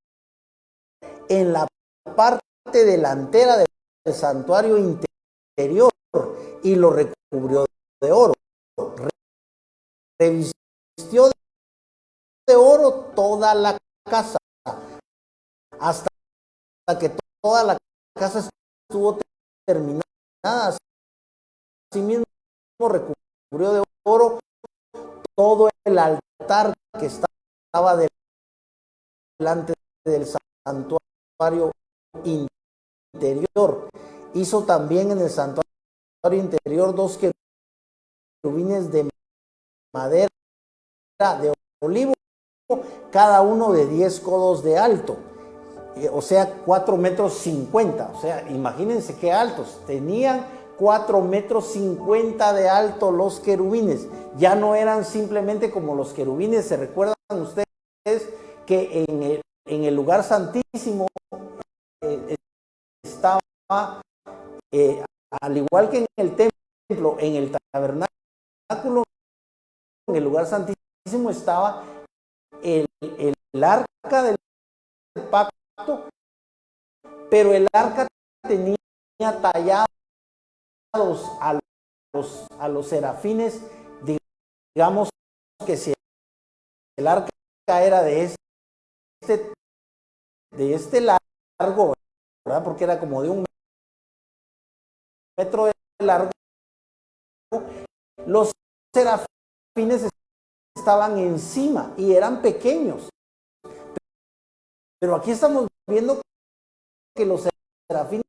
en la parte delantera del santuario interior y lo recubrió de oro. Revistió de oro toda la casa hasta que toda la casa estuvo terminada. Asimismo recubrió de oro todo el altar que estaba delante del santuario interior. Hizo también en el santuario interior 2 querubines de madera de olivo, cada uno de 10 codos de alto, o sea 4 metros 50, o sea, imagínense qué altos, tenían 4 metros 50 de alto los querubines, ya no eran simplemente como los querubines, se recuerdan ustedes que en el lugar santísimo estaba, al igual que en el templo, en el tabernáculo, en el lugar santísimo Santísimo estaba el arca del pacto, pero el arca tenía tallados a los serafines, digamos que si el arca era de este largo, ¿verdad? Porque era como de 1 metro de largo, los serafines estaban encima y eran pequeños. Pero aquí estamos viendo que los serafines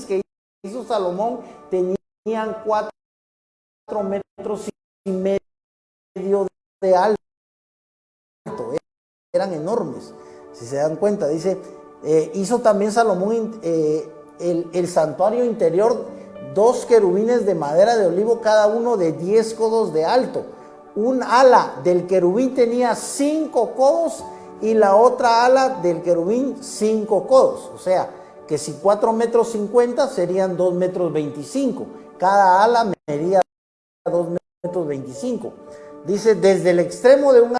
que hizo Salomón tenían 4,5 metros de alto. Eran enormes, si se dan cuenta. Dice, hizo también Salomón el santuario interior, 2 querubines de madera de olivo, cada uno de 10 codos de alto. Un ala del querubín tenía 5 codos y la otra ala del querubín 5 codos. O sea, que si 4,50 metros serían 2,25 metros. Cada ala medía 2,25 metros. Dice, desde el extremo de una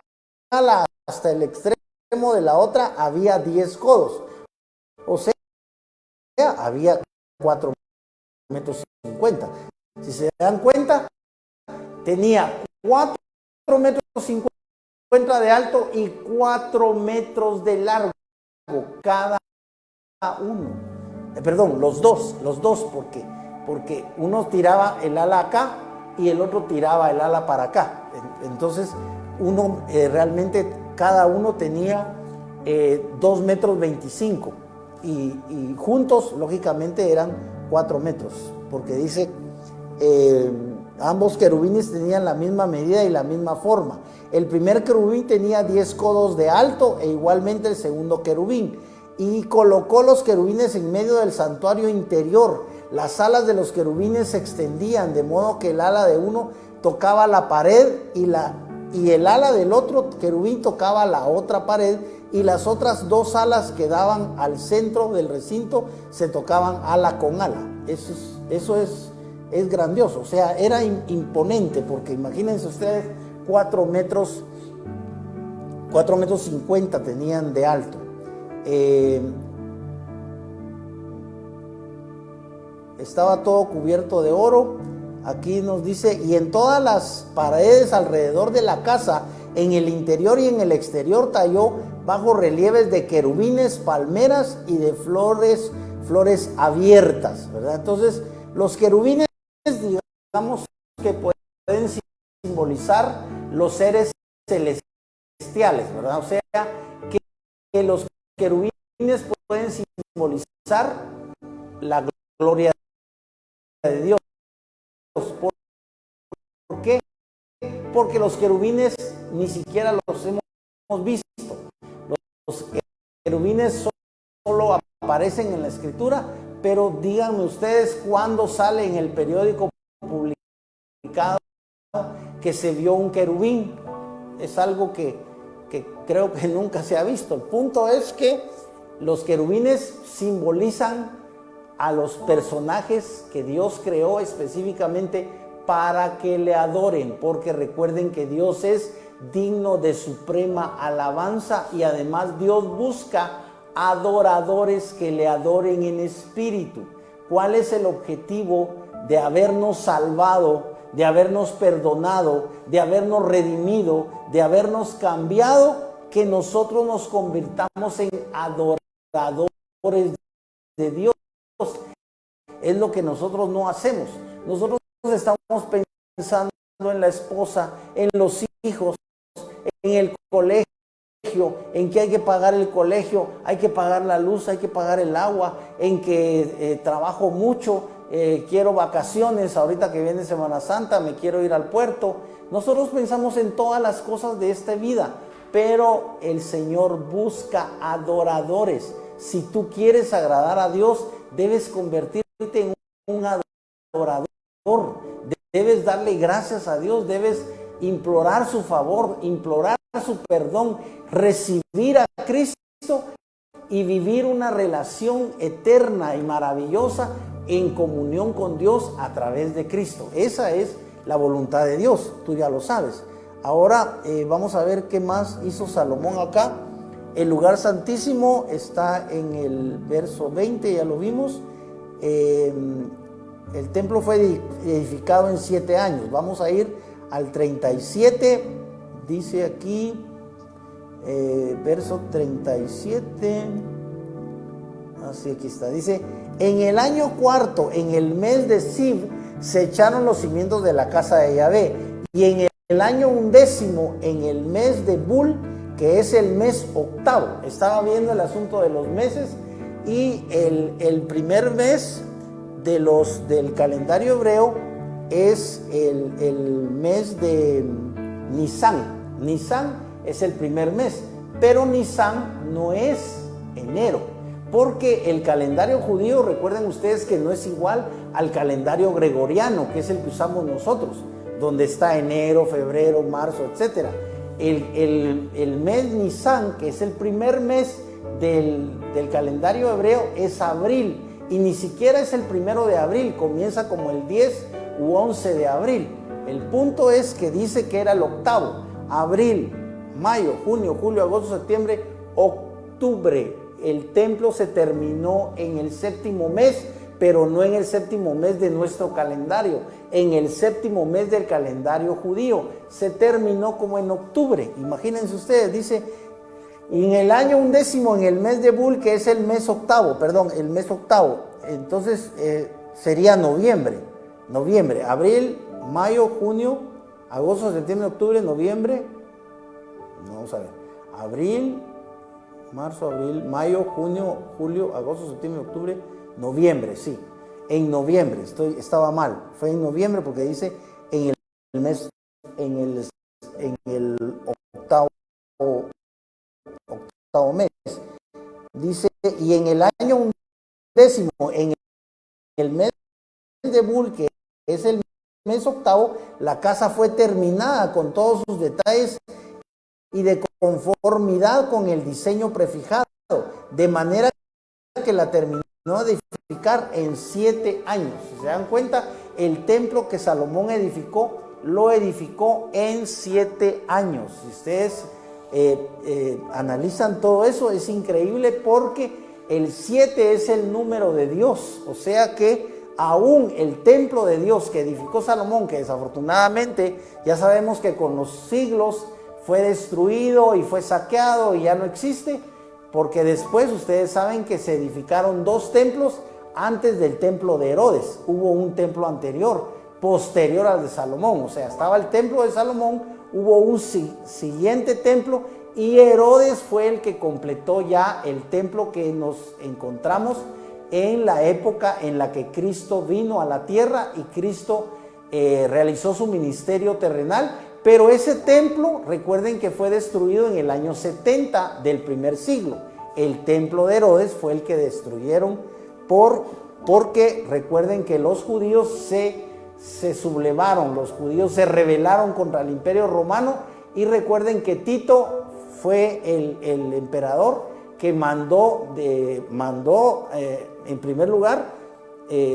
ala hasta el extremo de la otra había 10 codos. O sea, había 4,50 metros. Si se dan cuenta, tenía 4,50 metros de alto y 4 metros de largo cada uno. Perdón, los dos, porque uno tiraba el ala acá y el otro tiraba el ala para acá. Entonces, realmente cada uno tenía 2,25 metros y juntos, lógicamente, eran 4 metros, porque dice, ambos querubines tenían la misma medida y la misma forma. El primer querubín tenía 10 codos de alto e igualmente el segundo querubín. Y colocó los querubines en medio del santuario interior. Las alas de los querubines se extendían, de modo que el ala de uno tocaba la pared y el ala del otro querubín tocaba la otra pared, y las otras 2 alas que daban al centro del recinto se tocaban ala con ala. Eso es grandioso, o sea, era imponente, porque imagínense ustedes, 4,50 metros tenían de alto. Estaba todo cubierto de oro. Aquí nos dice, y en todas las paredes alrededor de la casa, en el interior y en el exterior, talló bajo relieves de querubines, palmeras y de flores abiertas, ¿verdad? Entonces, los querubines, digamos que pueden simbolizar los seres celestiales, ¿verdad? O sea, que los querubines pueden simbolizar la gloria de Dios. ¿Por qué? Porque los querubines ni siquiera los hemos visto. Los querubines solo aparecen en la Escritura, pero díganme ustedes cuándo sale en el periódico publicado que se vio un querubín. Es algo que creo que nunca se ha visto. El punto es que los querubines simbolizan a los personajes que Dios creó específicamente para que le adoren, porque recuerden que Dios es digno de suprema alabanza y además Dios busca adoradores que le adoren en espíritu. ¿Cuál es el objetivo de habernos salvado, de habernos perdonado, de habernos redimido, de habernos cambiado? Que nosotros nos convirtamos en adoradores de Dios. Es lo que nosotros no hacemos. Nosotros estamos pensando en la esposa, en los hijos, en el colegio, en que hay que pagar el colegio, hay que pagar la luz, hay que pagar el agua, en que trabajo mucho, quiero vacaciones, ahorita que viene Semana Santa me quiero ir al puerto. Nosotros pensamos en todas las cosas de esta vida, pero el Señor busca adoradores. Si tú quieres agradar a Dios, debes convertirte en un adorador. Debes darle gracias a Dios, debes implorar su favor, implorar su perdón, recibir a Cristo y vivir una relación eterna y maravillosa en comunión con Dios a través de Cristo. Esa es la voluntad de Dios, tú ya lo sabes. Ahora vamos a ver qué más hizo Salomón acá. El lugar santísimo está en el verso 20, ya lo vimos. El templo fue edificado en 7 años. Vamos a ir al 37, dice aquí, verso 37. Así, aquí está, dice: en el año cuarto, en el mes de Sib, se echaron los cimientos de la casa de Yahvé, y en el año 11, en el mes de Bul, que es el mes octavo. Estaba viendo el asunto de los meses, y el primer mes del calendario hebreo es el mes de Nisan. Nisan es el primer mes, pero Nisan no es enero, porque el calendario judío, recuerden ustedes que no es igual al calendario gregoriano, que es el que usamos nosotros, donde está enero, febrero, marzo, etc. El mes Nisan, que es el primer mes del calendario hebreo, es abril, y ni siquiera es el 1 de abril, comienza como el 10 u 11 de abril. El punto es que dice que era el octavo: abril, mayo, junio, julio, agosto, septiembre, octubre. El templo se terminó en el 7º mes, pero no en el 7º mes de nuestro calendario, en el 7º mes del calendario judío. Se terminó como en octubre. Imagínense ustedes, dice: y en el año 11, en el mes de Bul, que es el mes octavo, entonces sería noviembre, abril, mayo, junio, agosto, septiembre, octubre, noviembre. Vamos a ver, abril, marzo, abril, mayo, junio, julio, agosto, septiembre, octubre, noviembre, sí, en noviembre, estaba mal, fue en noviembre, porque dice en el mes, en el octavo mes, dice: y en el año 11, en el mes de Bul, que es el mes octavo, la casa fue terminada con todos sus detalles y de conformidad con el diseño prefijado, de manera que la terminó de edificar en 7 años. Si se dan cuenta, el templo que Salomón edificó, lo edificó en 7 años. Si ustedes analizan todo eso, es increíble, porque el 7 es el número de Dios. O sea que aún el templo de Dios que edificó Salomón, que desafortunadamente ya sabemos que con los siglos fue destruido y fue saqueado y ya no existe, porque después ustedes saben que se edificaron 2 templos antes del templo de Herodes. Hubo un templo anterior, posterior al de Salomón. O sea, estaba el templo de Salomón, hubo un siguiente templo, y Herodes fue el que completó ya el templo que nos encontramos en la época en la que Cristo vino a la tierra y Cristo realizó su ministerio terrenal. Pero ese templo, recuerden que fue destruido en el año 70 del primer siglo. El templo de Herodes fue el que destruyeron porque recuerden que los judíos se sublevaron, los judíos se rebelaron contra el imperio romano, y recuerden que Tito fue el emperador que mandó en primer lugar,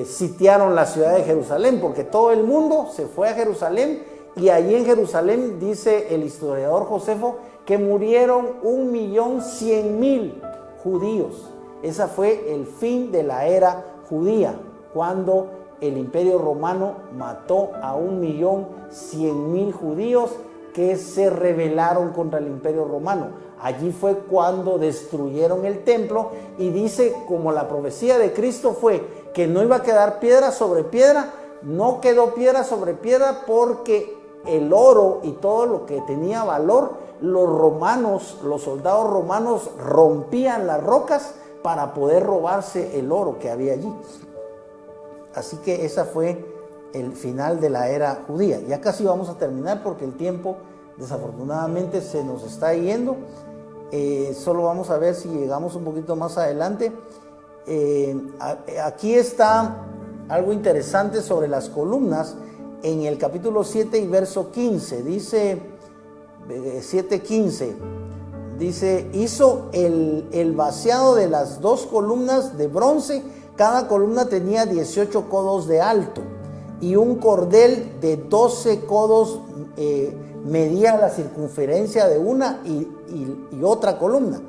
sitiaron la ciudad de Jerusalén, porque todo el mundo se fue a Jerusalén, y allí en Jerusalén, dice el historiador Josefo, que murieron 1.100.000 judíos. Ese fue el fin de la era judía, cuando el imperio romano mató a 1.100.000 judíos que se rebelaron contra el imperio romano. Allí fue cuando destruyeron el templo, y dice, como la profecía de Cristo fue que no iba a quedar piedra sobre piedra, no quedó piedra sobre piedra, porque el oro y todo lo que tenía valor, los soldados romanos rompían las rocas para poder robarse el oro que había allí. Así que esa fue el final de la era judía. Ya casi vamos a terminar, porque el tiempo desafortunadamente se nos está yendo. Solo vamos a ver si llegamos un poquito más adelante. Aquí está algo interesante sobre las columnas. En el capítulo 7 y verso 15, dice 7:15, dice: hizo el vaciado de las 2 columnas de bronce. Cada columna tenía 18 codos de alto, y un cordel de 12 codos medía la circunferencia de una y otra columna.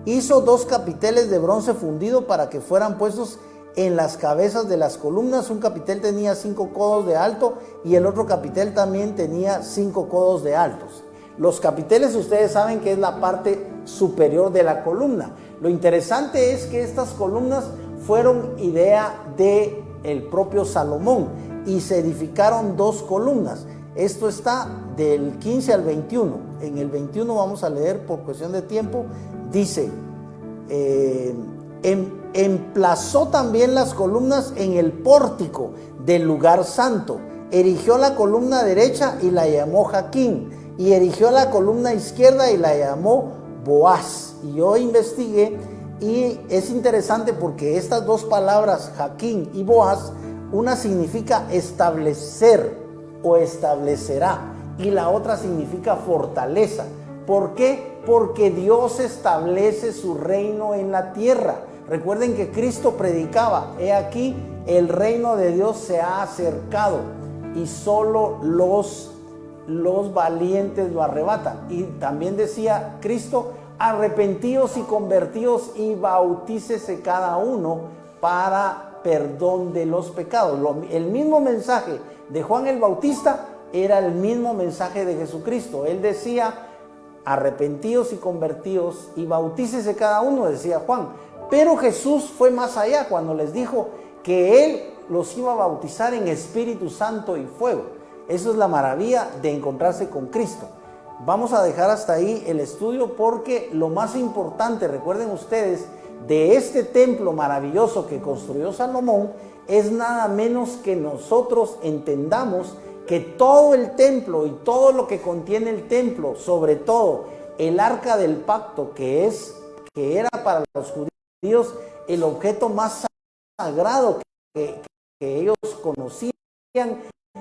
Hizo 2 capiteles de bronce fundido para que fueran puestos en las cabezas de las columnas. Un capitel tenía 5 codos de alto y el otro capitel también tenía 5 codos de altos. Los capiteles, ustedes saben que es la parte superior de la columna. Lo interesante es que estas columnas fueron idea del propio Salomón y se edificaron 2 columnas. Esto está del 15 al 21. En el 21 vamos a leer por cuestión de tiempo. Dice, emplazó también las columnas en el pórtico del lugar santo. Erigió la columna derecha y la llamó Jaquín. Y erigió la columna izquierda y la llamó Boaz. Y yo investigué y es interesante porque estas 2 palabras, Jaquín y Boaz, una significa establecer o establecerá y la otra significa fortaleza. ¿Por qué? Porque Dios establece su reino en la tierra. Recuerden que Cristo predicaba, he aquí el reino de Dios se ha acercado y solo los valientes lo arrebatan. Y también decía Cristo, arrepentíos y convertíos y bautícese cada uno para perdón de los pecados. El mismo mensaje de Juan el Bautista era el mismo mensaje de Jesucristo. Él decía, arrepentíos y convertíos y bautícese cada uno, decía Juan. Pero Jesús fue más allá cuando les dijo que Él los iba a bautizar en Espíritu Santo y fuego. Eso es la maravilla de encontrarse con Cristo. Vamos a dejar hasta ahí el estudio porque lo más importante, recuerden ustedes, de este templo maravilloso que construyó Salomón es nada menos que nosotros entendamos que todo el templo y todo lo que contiene el templo, sobre todo el arca del pacto, que era para los judíos el objeto más sagrado que ellos conocían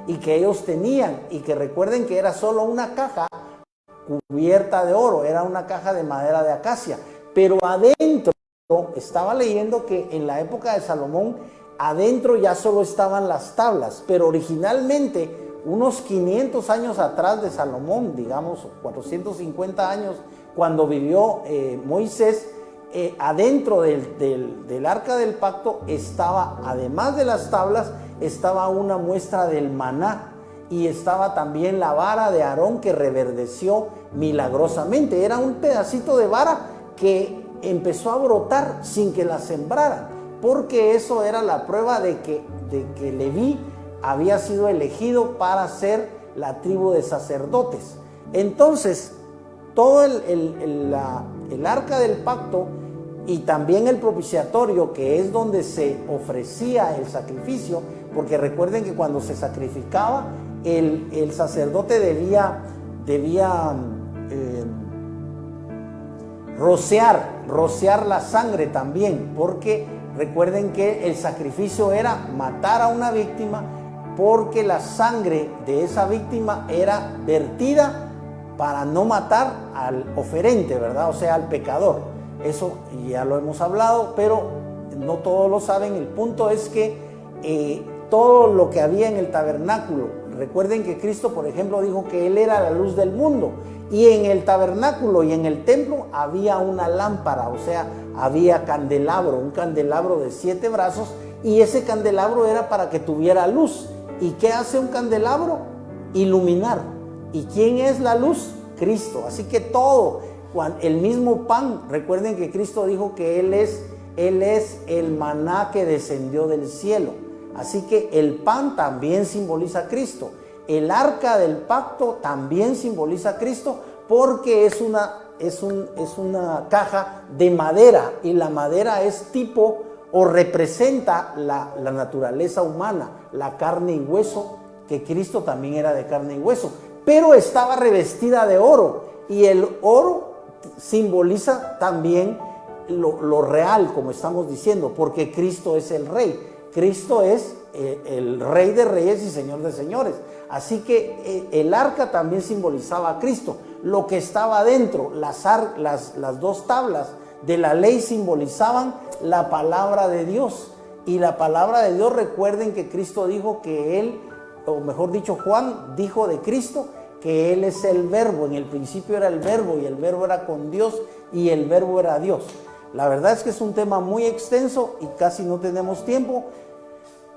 y que ellos tenían, y que recuerden que era solo una caja cubierta de oro, era una caja de madera de acacia, pero adentro, estaba leyendo que en la época de Salomón, adentro ya solo estaban las tablas, pero originalmente, unos 500 años atrás de Salomón, digamos 450 años, cuando vivió Moisés, adentro del arca del pacto estaba, además de las tablas, estaba una muestra del maná y estaba también la vara de Aarón que reverdeció milagrosamente. Era un pedacito de vara que empezó a brotar sin que la sembraran, porque eso era la prueba de que Leví había sido elegido para ser la tribu de sacerdotes. Entonces, todo el arca del pacto y también el propiciatorio, que es donde se ofrecía el sacrificio, porque recuerden que cuando se sacrificaba, el sacerdote debía rociar la sangre también, porque recuerden que el sacrificio era matar a una víctima, porque la sangre de esa víctima era vertida para no matar al oferente, ¿verdad? O sea, al pecador. Eso ya lo hemos hablado, pero no todos lo saben. El punto es que todo lo que había en el tabernáculo, recuerden que Cristo, por ejemplo, dijo que Él era la luz del mundo, y en el tabernáculo y en el templo había una lámpara, o sea, había candelabro, un candelabro de 7 brazos, y ese candelabro era para que tuviera luz. ¿Y qué hace un candelabro? Iluminar. ¿Y quién es la luz? Cristo. Así que todo, el mismo pan, recuerden que Cristo dijo que Él es el maná que descendió del cielo. Así que el pan también simboliza a Cristo. El arca del pacto también simboliza a Cristo, porque es una caja de madera, y la madera es tipo o representa la naturaleza humana, la carne y hueso, que Cristo también era de carne y hueso, pero estaba revestida de oro, y el oro simboliza también lo real, como estamos diciendo, porque Cristo es el Rey. Cristo es el Rey de Reyes y Señor de Señores. Así que el arca también simbolizaba a Cristo. Lo que estaba adentro, las 2 tablas de la ley simbolizaban la palabra de Dios. Y la palabra de Dios, recuerden que Cristo dijo que Él, o mejor dicho, Juan dijo de Cristo que Él es el Verbo. En el principio era el Verbo y el Verbo era con Dios y el Verbo era Dios. La verdad es que es un tema muy extenso y casi no tenemos tiempo.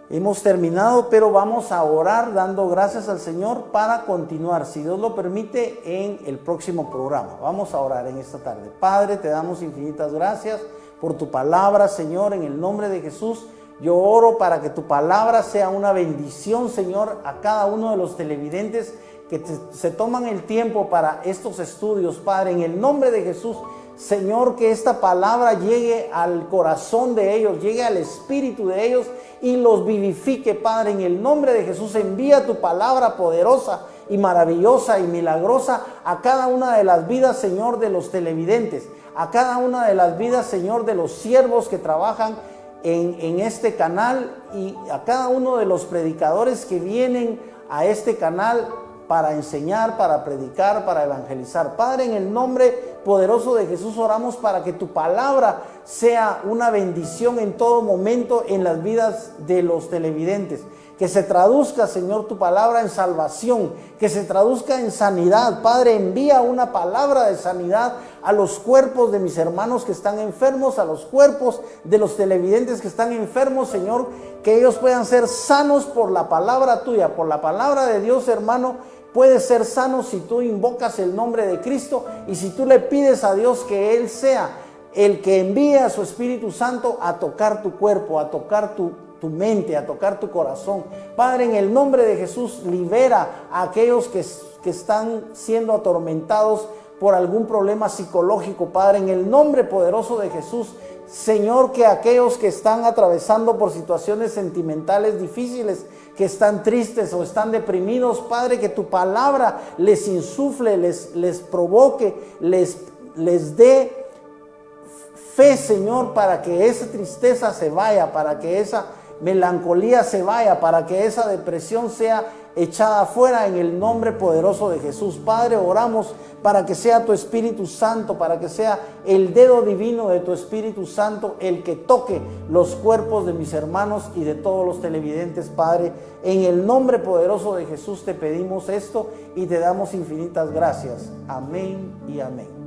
Hemos terminado, pero vamos a orar dando gracias al Señor para continuar, si Dios lo permite, en el próximo programa. Vamos a orar en esta tarde. Padre, te damos infinitas gracias por tu palabra, Señor, en el nombre de Jesús. Yo oro para que tu palabra sea una bendición, Señor, a cada uno de los televidentes que se toman el tiempo para estos estudios, Padre, en el nombre de Jesús. Señor, que esta palabra llegue al corazón de ellos, llegue al espíritu de ellos y los vivifique, Padre, en el nombre de Jesús. Envía tu palabra poderosa y maravillosa y milagrosa a cada una de las vidas, Señor, de los televidentes, a cada una de las vidas, Señor, de los siervos que trabajan en este canal y a cada uno de los predicadores que vienen a este canal para enseñar, para predicar, para evangelizar. Padre, en el nombre poderoso de Jesús oramos para que tu palabra sea una bendición en todo momento en las vidas de los televidentes. Que se traduzca, Señor, tu palabra en salvación, que se traduzca en sanidad. Padre, envía una palabra de sanidad a los cuerpos de mis hermanos que están enfermos, a los cuerpos de los televidentes que están enfermos, Señor, que ellos puedan ser sanos por la palabra tuya, por la palabra de Dios, hermano. Puedes ser sano si tú invocas el nombre de Cristo y si tú le pides a Dios que Él sea el que envíe a su Espíritu Santo a tocar tu cuerpo, a tocar tu mente, a tocar tu corazón. Padre, en el nombre de Jesús, libera a aquellos que están siendo atormentados por algún problema psicológico. Padre, en el nombre poderoso de Jesús, Señor, que aquellos que están atravesando por situaciones sentimentales difíciles, que están tristes o están deprimidos, Padre, que tu palabra les insufle, les provoque, les dé fe, Señor, para que esa tristeza se vaya, para que esa melancolía se vaya, para que esa depresión sea echada afuera en el nombre poderoso de Jesús. Padre, oramos para que sea tu Espíritu Santo, para que sea el dedo divino de tu Espíritu Santo el que toque los cuerpos de mis hermanos y de todos los televidentes, Padre. En el nombre poderoso de Jesús te pedimos esto y te damos infinitas gracias. Amén y amén.